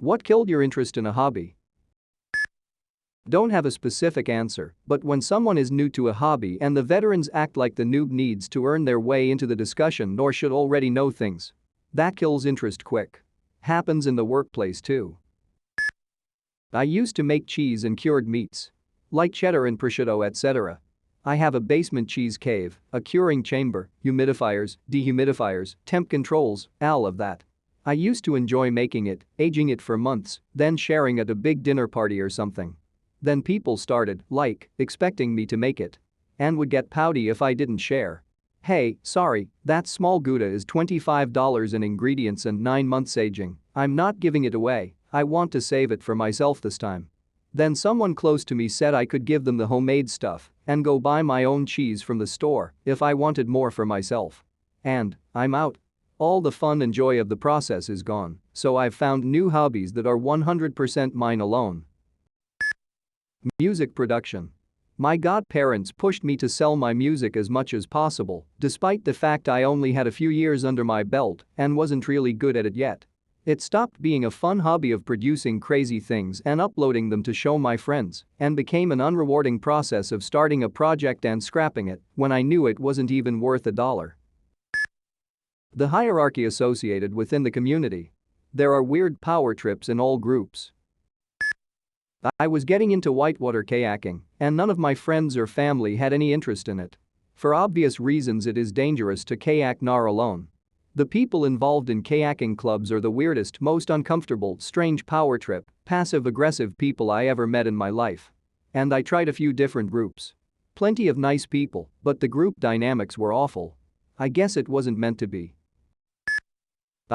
What killed your interest in a hobby? Don't have a specific answer, but when someone is new to a hobby and the veterans act like the noob needs to earn their way into the discussion or should already know things. That kills interest quick. Happens in the workplace too. I used to make cheese and cured meats. Like cheddar and prosciutto, etc. I have a basement cheese cave, a curing chamber, humidifiers, dehumidifiers, temp controls, all of that. I used to enjoy making it, aging it for months, then sharing at a big dinner party or something. Then people started, expecting me to make it. And would get pouty if I didn't share. Hey, sorry, that small Gouda is $25 in ingredients and 9 months aging. I'm not giving it away, I want to save it for myself this time. Then someone close to me said I could give them the homemade stuff and go buy my own cheese from the store if I wanted more for myself. And I'm out. All the fun and joy of the process is gone, so I've found new hobbies that are 100% mine alone. Music production. My godparents pushed me to sell my music as much as possible, despite the fact I only had a few years under my belt and wasn't really good at it yet. It stopped being a fun hobby of producing crazy things and uploading them to show my friends and became an unrewarding process of starting a project and scrapping it when I knew it wasn't even worth $1. The hierarchy associated within the community. There are weird power trips in all groups. I was getting into whitewater kayaking, and none of my friends or family had any interest in it. For obvious reasons, it is dangerous to kayak NAR alone. The people involved in kayaking clubs are the weirdest, most uncomfortable, strange power trip, passive-aggressive people I ever met in my life. And I tried a few different groups. Plenty of nice people, but the group dynamics were awful. I guess it wasn't meant to be.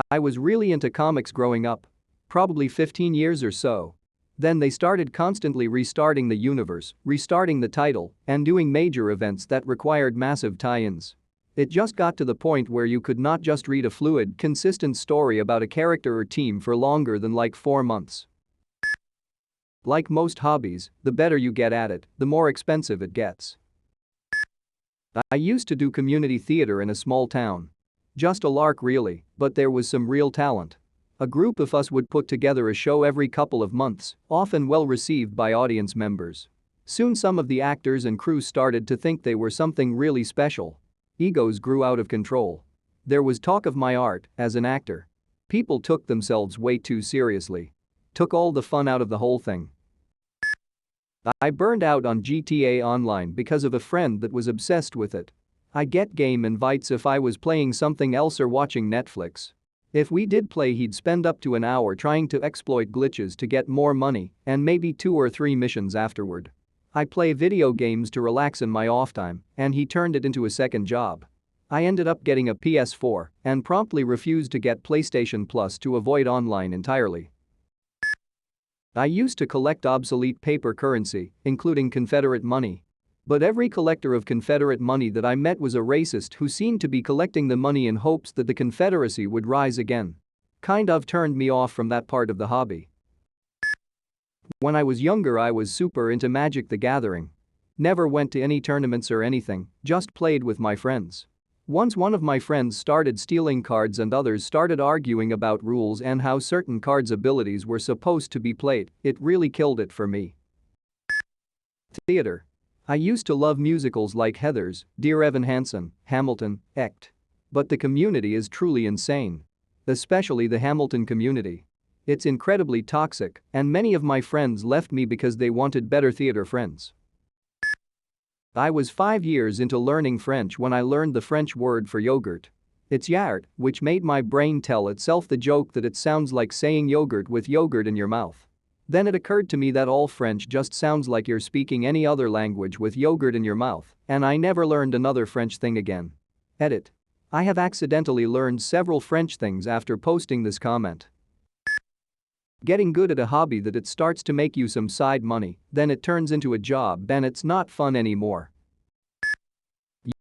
I was really into comics growing up. Probably 15 years or so. Then they started constantly restarting the universe, restarting the title, and doing major events that required massive tie-ins. It just got to the point where you could not just read a fluid, consistent story about a character or team for longer than like 4 months. Like most hobbies, the better you get at it, the more expensive it gets. I used to do community theater in a small town. Just a lark really, but there was some real talent. A group of us would put together a show every couple of months, often well received by audience members. Soon some of the actors and crew started to think they were something really special. Egos grew out of control. There was talk of my art as an actor. People took themselves way too seriously. Took all the fun out of the whole thing. I burned out on GTA Online because of a friend that was obsessed with it. I get game invites if I was playing something else or watching Netflix. If we did play, he'd spend up to an hour trying to exploit glitches to get more money and maybe 2 or 3 missions afterward. I play video games to relax in my off time, and he turned it into a second job. I ended up getting a PS4 and promptly refused to get PlayStation Plus to avoid online entirely. I used to collect obsolete paper currency, including Confederate money. But every collector of Confederate money that I met was a racist who seemed to be collecting the money in hopes that the Confederacy would rise again. Kind of turned me off from that part of the hobby. When I was younger, I was super into Magic the Gathering. Never went to any tournaments or anything, just played with my friends. Once one of my friends started stealing cards and others started arguing about rules and how certain cards' abilities were supposed to be played, it really killed it for me. Theater. I used to love musicals like Heathers, Dear Evan Hansen, Hamilton, Echt. But the community is truly insane. Especially the Hamilton community. It's incredibly toxic, and many of my friends left me because they wanted better theater friends. I was 5 years into learning French when I learned the French word for yogurt. It's yaourt, which made my brain tell itself the joke that it sounds like saying yogurt with yogurt in your mouth. Then it occurred to me that all French just sounds like you're speaking any other language with yogurt in your mouth, and I never learned another French thing again. Edit. I have accidentally learned several French things after posting this comment. Getting good at a hobby that it starts to make you some side money, then it turns into a job and it's not fun anymore.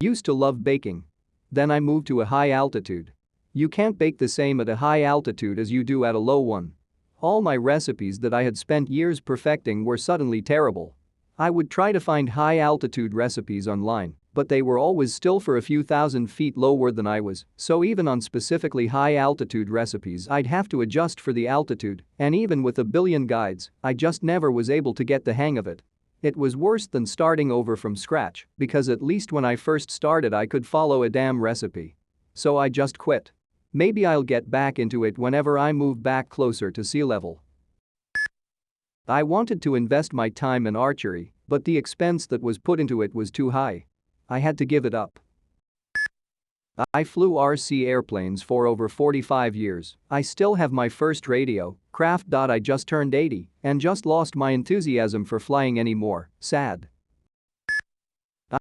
Used to love baking. Then I moved to a high altitude. You can't bake the same at a high altitude as you do at a low one. All my recipes that I had spent years perfecting were suddenly terrible. I would try to find high altitude recipes online, But they were always still for a few thousand feet lower than I was, so even on specifically high altitude recipes I'd have to adjust for the altitude, and even with a billion guides, I just never was able to get the hang of it. It was worse than starting over from scratch because at least when I first started I could follow a damn recipe. So I just quit. Maybe I'll get back into it whenever I move back closer to sea level. I wanted to invest my time in archery, but the expense that was put into it was too high. I had to give it up. I flew RC airplanes for over 45 years. I still have my first radio, craft. I just turned 80 and just lost my enthusiasm for flying anymore, sad.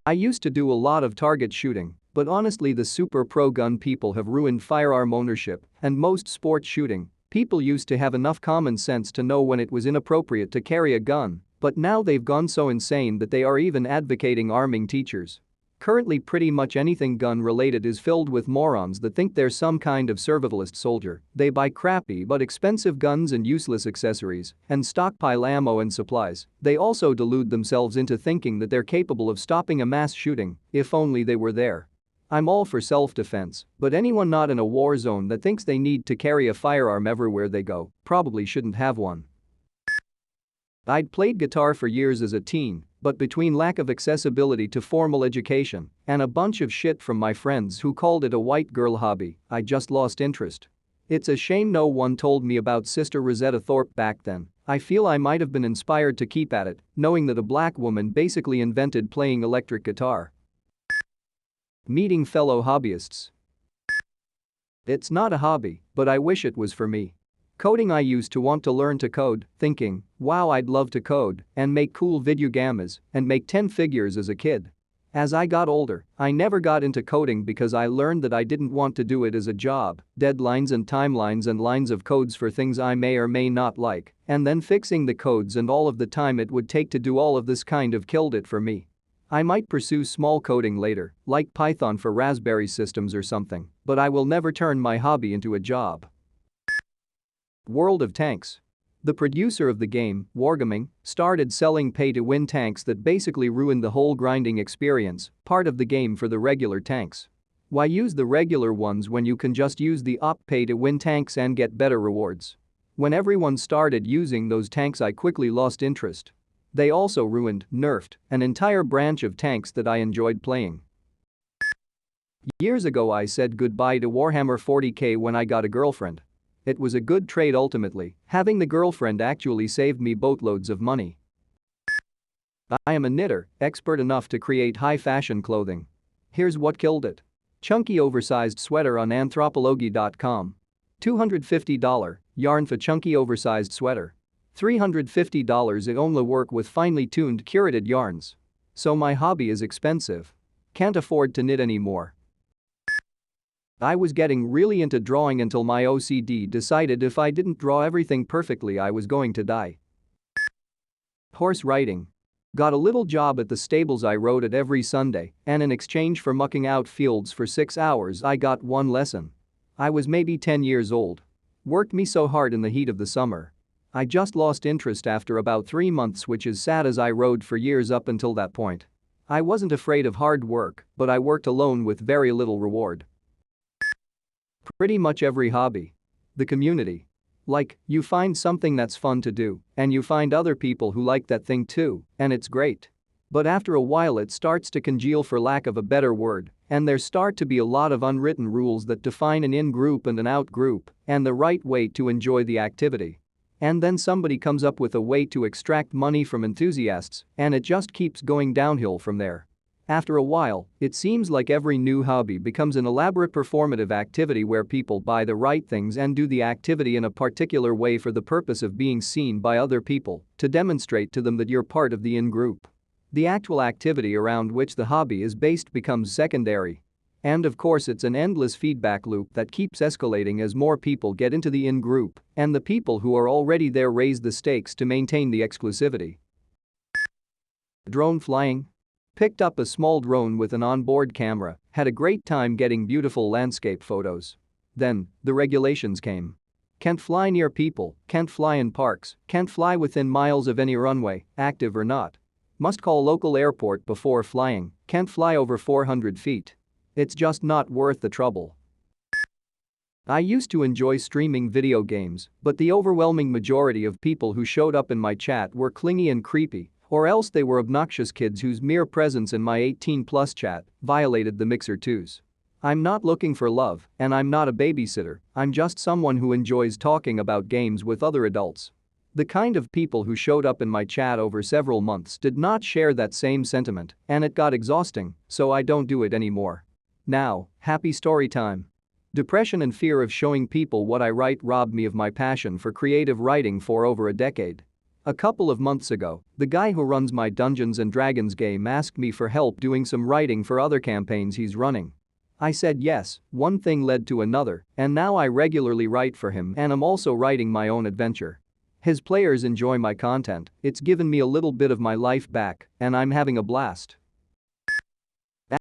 I used to do a lot of target shooting, but honestly the super pro gun people have ruined firearm ownership and most sports shooting. People used to have enough common sense to know when it was inappropriate to carry a gun, but now they've gone so insane that they are even advocating arming teachers. Currently pretty much anything gun-related is filled with morons that think they're some kind of survivalist soldier. They buy crappy but expensive guns and useless accessories and stockpile ammo and supplies. They also delude themselves into thinking that they're capable of stopping a mass shooting, if only they were there. I'm all for self-defense, but anyone not in a war zone that thinks they need to carry a firearm everywhere they go probably shouldn't have one. I'd played guitar for years as a teen, but between lack of accessibility to formal education and a bunch of shit from my friends who called it a white girl hobby, I just lost interest. It's a shame no one told me about Sister Rosetta Thorpe back then. I feel I might have been inspired to keep at it, knowing that a black woman basically invented playing electric guitar. Meeting fellow hobbyists. It's not a hobby, but I wish it was for me. Coding. I used to want to learn to code, thinking, wow, I'd love to code and make cool video games and make 10 figures as a kid. As I got older, I never got into coding because I learned that I didn't want to do it as a job, deadlines and timelines and lines of codes for things I may or may not like, and then fixing the codes and all of the time it would take to do all of this kind of killed it for me. I might pursue small coding later, like Python for Raspberry systems or something, but I will never turn my hobby into a job. World of Tanks. The producer of the game, Wargaming, started selling pay-to-win tanks that basically ruined the whole grinding experience, part of the game for the regular tanks. Why use the regular ones when you can just use the op pay-to-win tanks and get better rewards? When everyone started using those tanks I quickly lost interest. They also ruined, nerfed, an entire branch of tanks that I enjoyed playing. Years ago I said goodbye to Warhammer 40k when I got a girlfriend. It was a good trade ultimately, having the girlfriend actually saved me boatloads of money. I am a knitter, expert enough to create high-fashion clothing. Here's what killed it. Chunky oversized sweater on Anthropologie.com. $250 yarn for chunky oversized sweater. $350 it only work with finely tuned curated yarns. So my hobby is expensive. Can't afford to knit anymore. I was getting really into drawing until my OCD decided if I didn't draw everything perfectly I was going to die. Horse riding. Got a little job at the stables. I rode it every Sunday, and in exchange for mucking out fields for 6 hours I got one lesson. I was maybe 10 years old. Worked me so hard in the heat of the summer. I just lost interest after about 3 months, which is sad as I rode for years up until that point. I wasn't afraid of hard work, but I worked alone with very little reward. Pretty much every hobby. The community. Like, you find something that's fun to do, and you find other people who like that thing too, and it's great. But after a while it starts to congeal, for lack of a better word, and there start to be a lot of unwritten rules that define an in-group and an out-group, and the right way to enjoy the activity. And then somebody comes up with a way to extract money from enthusiasts, and it just keeps going downhill from there. After a while, it seems like every new hobby becomes an elaborate performative activity where people buy the right things and do the activity in a particular way for the purpose of being seen by other people, to demonstrate to them that you're part of the in-group. The actual activity around which the hobby is based becomes secondary. And of course it's an endless feedback loop that keeps escalating as more people get into the in-group, and the people who are already there raise the stakes to maintain the exclusivity. Drone flying. Picked up a small drone with an onboard camera, had a great time getting beautiful landscape photos. Then, the regulations came. Can't fly near people, can't fly in parks, can't fly within miles of any runway, active or not. Must call local airport before flying, can't fly over 400 feet. It's just not worth the trouble. I used to enjoy streaming video games, but the overwhelming majority of people who showed up in my chat were clingy and creepy, or else they were obnoxious kids whose mere presence in my 18+ chat violated the Mixer 2s. I'm not looking for love, and I'm not a babysitter, I'm just someone who enjoys talking about games with other adults. The kind of people who showed up in my chat over several months did not share that same sentiment, and it got exhausting, so I don't do it anymore. Now, happy story time. Depression and fear of showing people what I write robbed me of my passion for creative writing for over a decade. A couple of months ago, the guy who runs my Dungeons & Dragons game asked me for help doing some writing for other campaigns he's running. I said yes, one thing led to another, and now I regularly write for him and I'm also writing my own adventure. His players enjoy my content, it's given me a little bit of my life back, and I'm having a blast.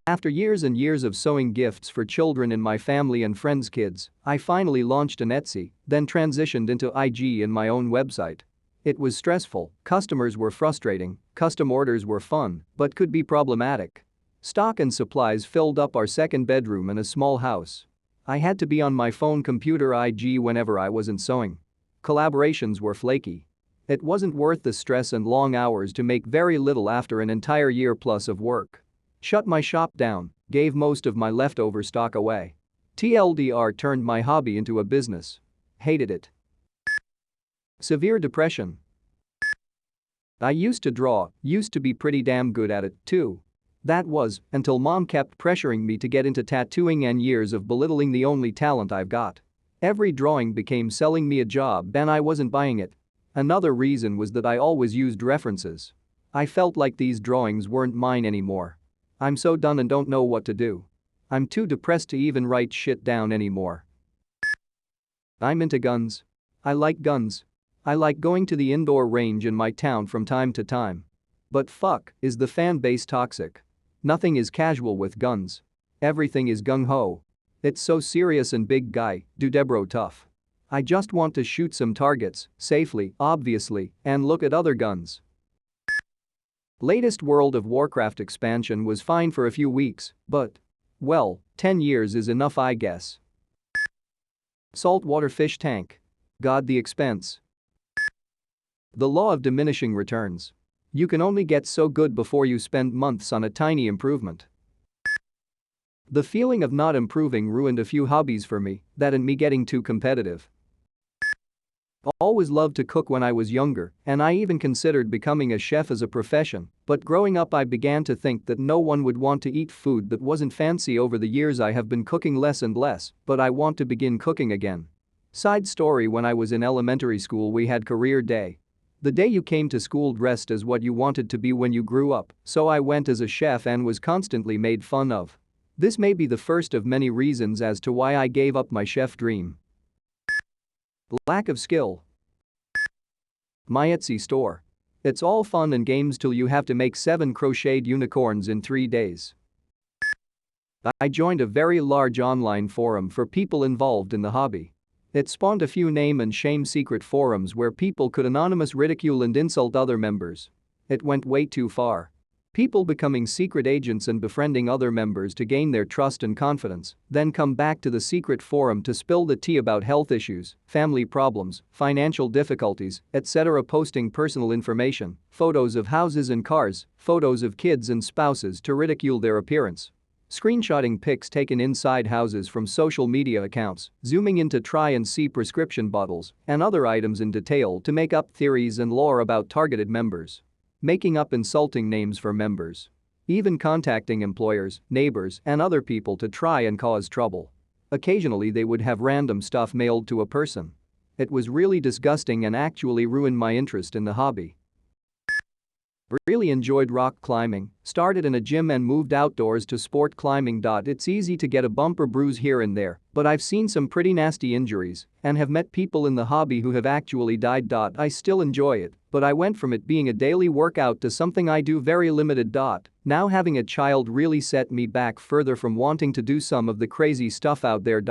After years and years of sewing gifts for children in my family and friends' kids, I finally launched an Etsy, then transitioned into IG and my own website. It was stressful, customers were frustrating, custom orders were fun, but could be problematic. Stock and supplies filled up our second bedroom in a small house. I had to be on my phone computer IG whenever I wasn't sewing. Collaborations were flaky. It wasn't worth the stress and long hours to make very little after an entire year plus of work. Shut my shop down, gave most of my leftover stock away. TLDR turned my hobby into a business. Hated it. Severe depression. I used to draw, used to be pretty damn good at it, too. That was, until mom kept pressuring me to get into tattooing and years of belittling the only talent I've got. Every drawing became selling me a job and I wasn't buying it. Another reason was that I always used references. I felt like these drawings weren't mine anymore. I'm so done and don't know what to do. I'm too depressed to even write shit down anymore. I'm into guns. I like guns. I like going to the indoor range in my town from time to time. But fuck, is the fan base toxic. Nothing is casual with guns. Everything is gung-ho. It's so serious and big guy, Dudebro tough. I just want to shoot some targets, safely, obviously, and look at other guns. Latest World of Warcraft expansion was fine for a few weeks, but, well, 10 years is enough I guess. Saltwater fish tank. God, the expense. The law of diminishing returns. You can only get so good before you spend months on a tiny improvement. The feeling of not improving ruined a few hobbies for me, that and me getting too competitive. Always loved to cook when I was younger, and I even considered becoming a chef as a profession, but growing up I began to think that no one would want to eat food that wasn't fancy. Over the years I have been cooking less and less, but I want to begin cooking again. Side story: when I was in elementary school we had career day. The day you came to school dressed as what you wanted to be when you grew up, so I went as a chef and was constantly made fun of. This may be the first of many reasons as to why I gave up my chef dream. Lack of skill. My Etsy store. It's all fun and games till you have to make 7 crocheted unicorns in 3 days. I joined a very large online forum for people involved in the hobby. It spawned a few name and shame secret forums where people could anonymous ridicule and insult other members. It went way too far. People becoming secret agents and befriending other members to gain their trust and confidence, then come back to the secret forum to spill the tea about health issues, family problems, financial difficulties, etc. Posting personal information, photos of houses and cars, photos of kids and spouses to ridicule their appearance. Screenshotting pics taken inside houses from social media accounts, zooming in to try and see prescription bottles and other items in detail to make up theories and lore about targeted members. Making up insulting names for members. Even contacting employers, neighbors, and other people to try and cause trouble. Occasionally they would have random stuff mailed to a person. It was really disgusting and actually ruined my interest in the hobby. Really enjoyed rock climbing, started in a gym and moved outdoors to sport climbing. It's easy to get a bump or bruise here and there, but I've seen some pretty nasty injuries and have met people in the hobby who have actually died. I still enjoy it, but I went from it being a daily workout to something I do very limited. Now having a child really set me back further from wanting to do some of the crazy stuff out there.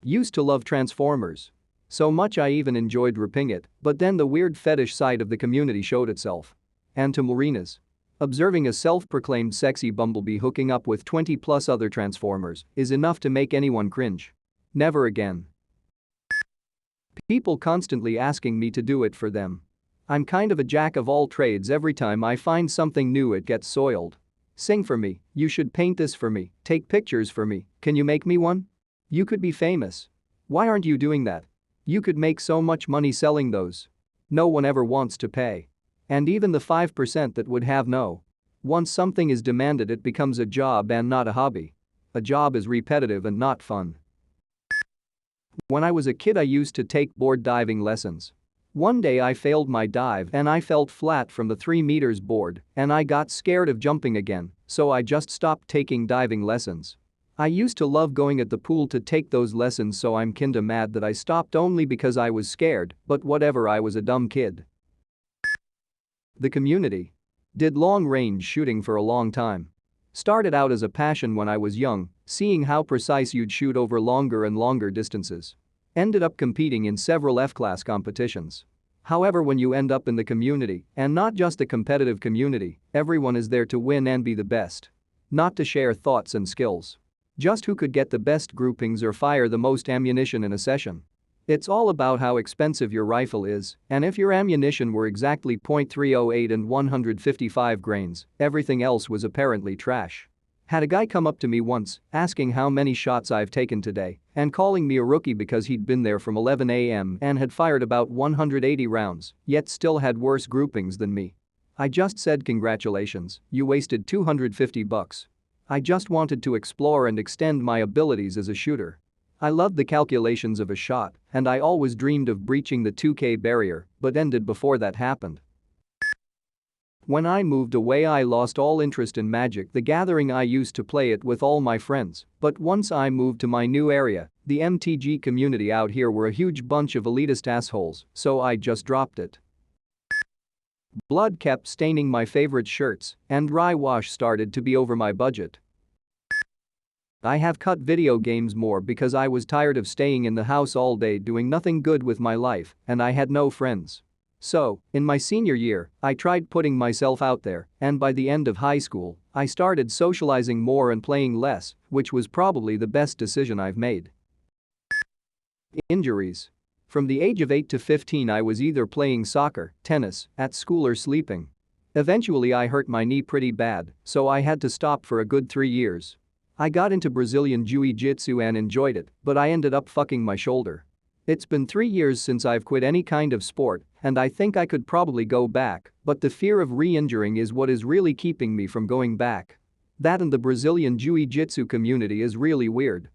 Used to love Transformers. So much I even enjoyed ripping it, but then the weird fetish side of the community showed itself. and to marinas. Observing a self-proclaimed sexy bumblebee hooking up with 20+ other transformers is enough to make anyone cringe. Never again. People constantly asking me to do it for them. I'm kind of a jack of all trades. Every time I find something new it gets soiled. Sing for me, you should paint this for me, take pictures for me, can you make me one? You could be famous. Why aren't you doing that? You could make so much money selling those. No one ever wants to pay. And even the 5% that would have no. Once something is demanded it becomes a job and not a hobby. A job is repetitive and not fun. When I was a kid I used to take board diving lessons. One day I failed my dive and I felt flat from the 3 meters board and I got scared of jumping again, so I just stopped taking diving lessons. I used to love going at the pool to take those lessons, so I'm kinda mad that I stopped only because I was scared, but whatever, I was a dumb kid. The community. Did long-range shooting for a long time. Started out as a passion when I was young, seeing how precise you'd shoot over longer and longer distances. Ended up competing in several F-class competitions. However, when you end up in the community, and not just the competitive community, everyone is there to win and be the best. Not to share thoughts and skills. Just who could get the best groupings or fire the most ammunition in a session. It's all about how expensive your rifle is, and if your ammunition were exactly .308 and 155 grains, everything else was apparently trash. Had a guy come up to me once, asking how many shots I've taken today, and calling me a rookie because he'd been there from 11 a.m. and had fired about 180 rounds, yet still had worse groupings than me. I just said, congratulations, you wasted $250. I just wanted to explore and extend my abilities as a shooter. I loved the calculations of a shot, and I always dreamed of breaching the 2K barrier, but ended before that happened. When I moved away I lost all interest in Magic the Gathering. I used to play it with all my friends, but once I moved to my new area, the MTG community out here were a huge bunch of elitist assholes, so I just dropped it. Blood kept staining my favorite shirts, and dry wash started to be over my budget. I have cut video games more because I was tired of staying in the house all day doing nothing good with my life, and I had no friends. So, in my senior year, I tried putting myself out there, and by the end of high school, I started socializing more and playing less, which was probably the best decision I've made. Injuries. From the age of 8 to 15 I was either playing soccer, tennis, at school or sleeping. Eventually I hurt my knee pretty bad, so I had to stop for a good 3 years. I got into Brazilian Jiu-Jitsu and enjoyed it, but I ended up fucking my shoulder. It's been 3 years since I've quit any kind of sport, and I think I could probably go back, but the fear of re-injuring is what is really keeping me from going back. That and the Brazilian Jiu-Jitsu community is really weird.